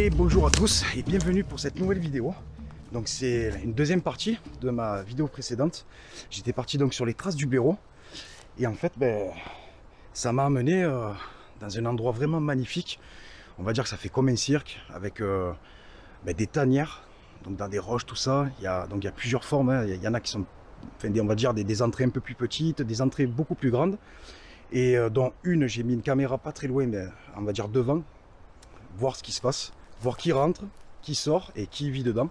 Et bonjour à tous et bienvenue pour cette nouvelle vidéo. Donc c'est une deuxième partie de ma vidéo précédente. J'étais parti donc sur les traces du blaireau et en fait ça m'a amené dans un endroit vraiment magnifique. On va dire que ça fait comme un cirque avec des tanières, donc dans des roches, tout ça. Il y a plusieurs formes, hein. Il y en a qui sont, on va dire des entrées un peu plus petites, des entrées beaucoup plus grandes. Et dans une, j'ai mis une caméra pas très loin, mais on va dire devant, voir ce qui se passe, voir qui rentre, qui sort et qui vit dedans.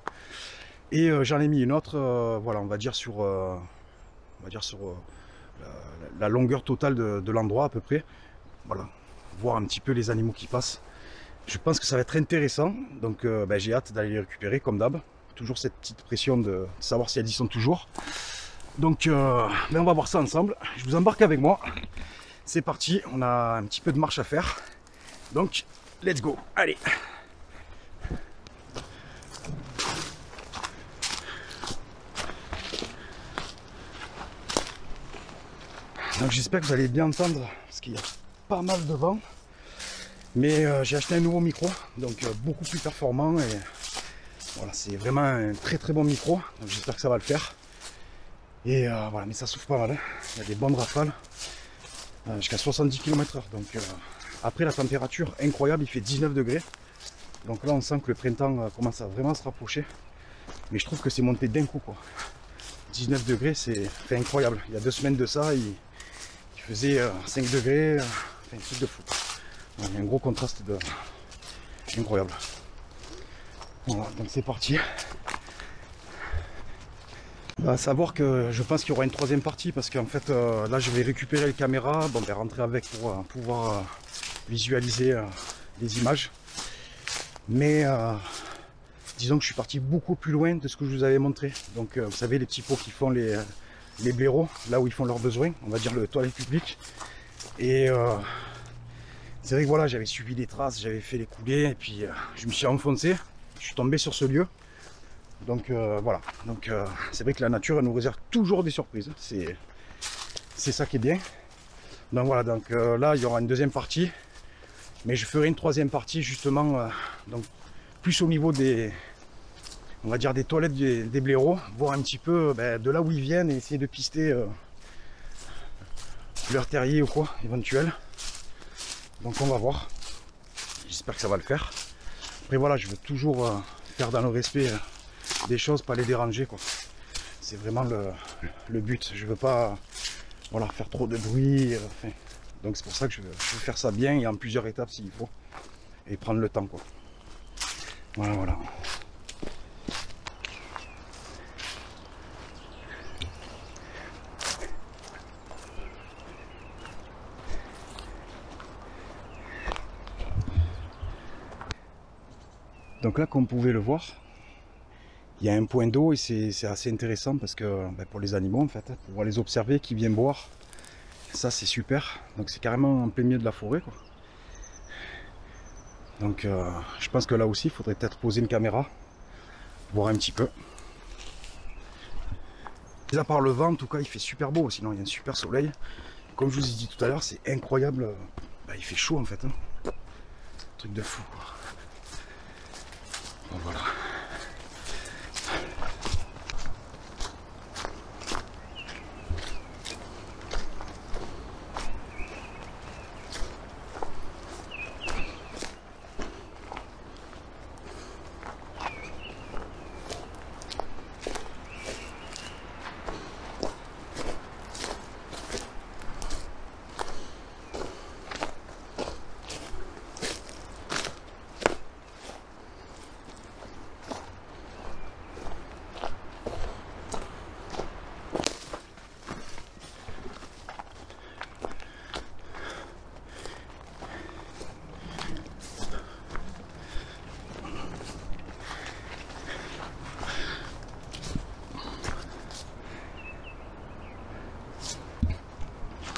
Et j'en ai mis une autre, voilà, on va dire sur la longueur totale de l'endroit à peu près. Voilà, voir un petit peu les animaux qui passent. Je pense que ça va être intéressant, donc j'ai hâte d'aller les récupérer comme d'hab. Toujours cette petite pression de savoir si elles y sont toujours. Donc on va voir ça ensemble. Je vous embarque avec moi. C'est parti, on a un petit peu de marche à faire. Donc, let's go, allez. Donc j'espère que vous allez bien entendre, parce qu'il y a pas mal de vent. Mais j'ai acheté un nouveau micro, donc beaucoup plus performant. Et voilà, c'est vraiment un très très bon micro. Donc j'espère que ça va le faire. Et voilà, mais ça souffle pas mal, hein. Il y a des bonnes rafales. Jusqu'à 70 km/h. Donc après la température incroyable, il fait 19 degrés. Donc là on sent que le printemps commence à vraiment se rapprocher. Mais je trouve que c'est monté d'un coup quoi. 19 degrés c'est incroyable. Il y a 2 semaines de ça, il faisait 5 degrés. Un truc de fou. Donc, il y a un gros contraste incroyable. Voilà, donc c'est parti. À savoir que je pense qu'il y aura une troisième partie parce qu'en fait là je vais récupérer les caméras, rentrer avec pour pouvoir visualiser les images. Mais disons que je suis parti beaucoup plus loin de ce que je vous avais montré. Donc vous savez les petits pots qui font les blaireaux, là où ils font leurs besoins, on va dire le toilette public. Et c'est vrai que voilà, j'avais suivi les traces, j'avais fait les coulées et puis je me suis enfoncé, je suis tombé sur ce lieu. Donc voilà, donc c'est vrai que la nature elle nous réserve toujours des surprises, c'est ça qui est bien. Donc voilà, donc là il y aura une deuxième partie, mais je ferai une troisième partie justement, donc plus au niveau des, on va dire des toilettes des blaireaux, voir un petit peu de là où ils viennent et essayer de pister leur terrier ou quoi éventuel. Donc on va voir, j'espère que ça va le faire. Après voilà, je veux toujours faire dans le respect des choses, pas les déranger quoi. C'est vraiment le but. Je veux pas faire trop de bruit. Donc c'est pour ça que je veux faire ça bien et en plusieurs étapes s'il faut. Et prendre le temps quoi. Voilà. Donc là, comme vous pouvez le voir, il y a un point d'eau et c'est assez intéressant parce que pour les animaux en fait, pour les observer qui viennent boire, ça c'est super. Donc c'est carrément en plein milieu de la forêt quoi. Donc je pense que là aussi il faudrait peut-être poser une caméra, voir un petit peu. Mais à part le vent, en tout cas il fait super beau, sinon il y a un super soleil. Comme je vous ai dit tout à l'heure, c'est incroyable, il fait chaud en fait, hein. Truc de fou quoi. Donc, voilà.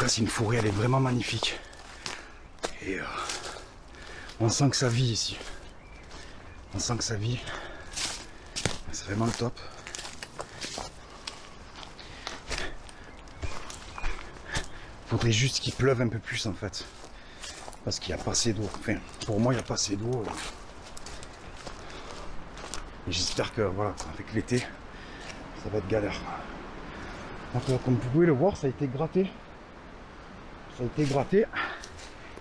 C'est une forêt, elle est vraiment magnifique et on sent que ça vit ici, on sent que ça vit, c'est vraiment le top. Faudrait juste qu'il pleuve un peu plus en fait, parce qu'il n'y a pas assez d'eau. Enfin, pour moi il n'y a pas assez d'eau. Et j'espère que voilà, avec l'été, ça va être galère. Donc comme vous pouvez le voir, ça a été gratté. Ça a été gratté.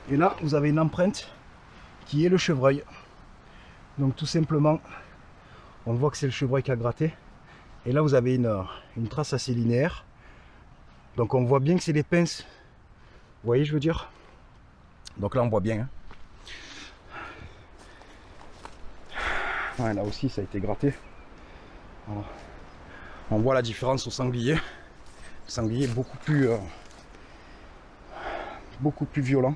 Et là, vous avez une empreinte qui est le chevreuil. Donc tout simplement, on voit que c'est le chevreuil qui a gratté. Et là, vous avez une trace assez linéaire. Donc on voit bien que c'est des pinces. Vous voyez, je veux dire. Donc là, on voit bien. Hein. Ouais, là aussi, ça a été gratté. Voilà. On voit la différence au sanglier. Le sanglier est beaucoup plus violent.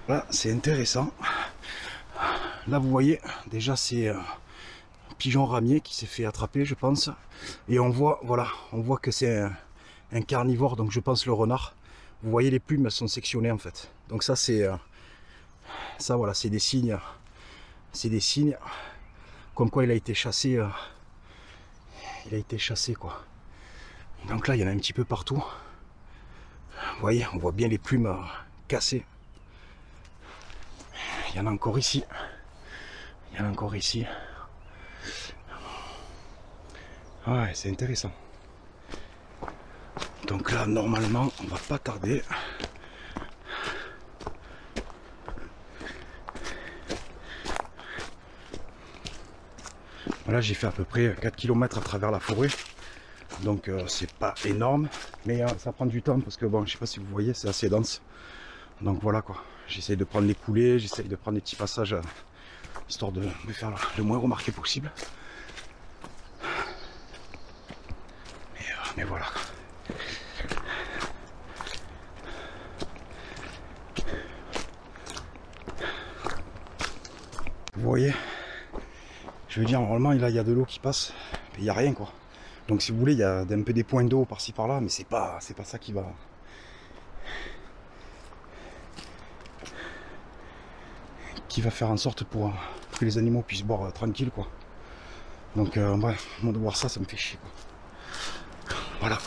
Là, c'est intéressant. Là, vous voyez, déjà, c'est un pigeon ramier qui s'est fait attraper, je pense. Et on voit, voilà, on voit que c'est un carnivore, donc je pense le renard. Vous voyez, les plumes, elles sont sectionnées en fait. Donc ça, c'est ça, voilà, c'est des signes. C'est des signes comme quoi il a été chassé. Il a été chassé, quoi. Donc là, il y en a un petit peu partout. Vous voyez, on voit bien les plumes cassées. Il y en a encore ici. Il y en a encore ici. Ouais, c'est intéressant. Donc là, normalement, on va pas tarder. Voilà, j'ai fait à peu près 4 km à travers la forêt. Donc c'est pas énorme, mais ça prend du temps parce que bon, je sais pas si vous voyez, c'est assez dense. Donc voilà quoi, j'essaye de prendre les coulées, j'essaye de prendre des petits passages histoire de me faire le moins remarqué possible. Mais voilà. Vous voyez, je veux dire, normalement là il y a de l'eau qui passe, mais il n'y a rien quoi. Donc si vous voulez, il y a un peu des points d'eau par-ci par-là, mais c'est pas ça qui va faire en sorte pour que les animaux puissent boire tranquille quoi. Donc ouais, moi de voir ça, ça me fait chier quoi. Voilà,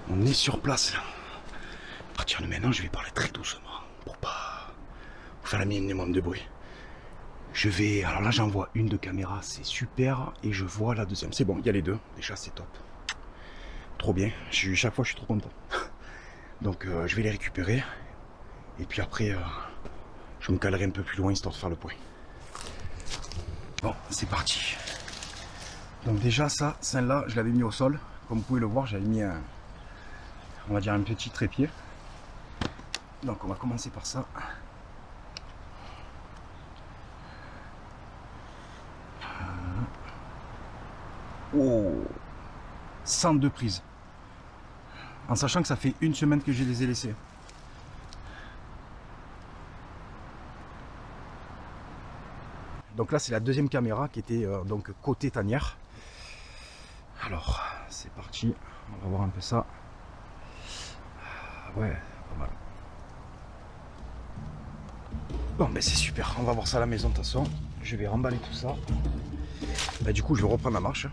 on est sur place là. À partir de maintenant, je vais parler très doucement pour pas faire le minimum de bruit. Je vais, alors là j'en vois une de caméra, c'est super, et je vois la deuxième. C'est bon, il y a les deux, déjà c'est top. Trop bien, chaque fois je suis trop content. Donc je vais les récupérer, et puis après je me calerai un peu plus loin histoire de faire le point. Bon, c'est parti. Donc déjà ça, celle-là, je l'avais mis au sol. Comme vous pouvez le voir, j'avais mis on va dire un petit trépied. Donc on va commencer par ça. Oh, 102 prises. En sachant que ça fait une semaine que je les ai laissées. Donc là c'est la deuxième caméra qui était donc côté tanière. Alors c'est parti, on va voir un peu ça. Ouais, pas mal. Bon ben c'est super, on va voir ça à la maison de toute façon. Je vais remballer tout ça. Bah, du coup je vais reprendre la marche.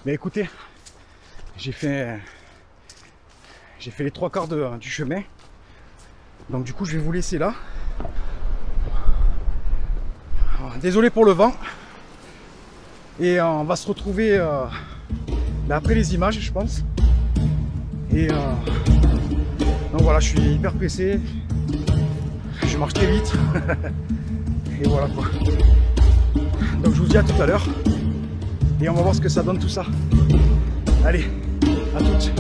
Mais écoutez, j'ai fait les 3/4 du chemin. Donc du coup je vais vous laisser là. Alors, désolé pour le vent. Et on va se retrouver après les images, je pense. Et donc voilà, je suis hyper pressé. Je marche très vite. Et voilà quoi. Donc je vous dis à tout à l'heure. Et on va voir ce que ça donne tout ça. Allez, à toutes.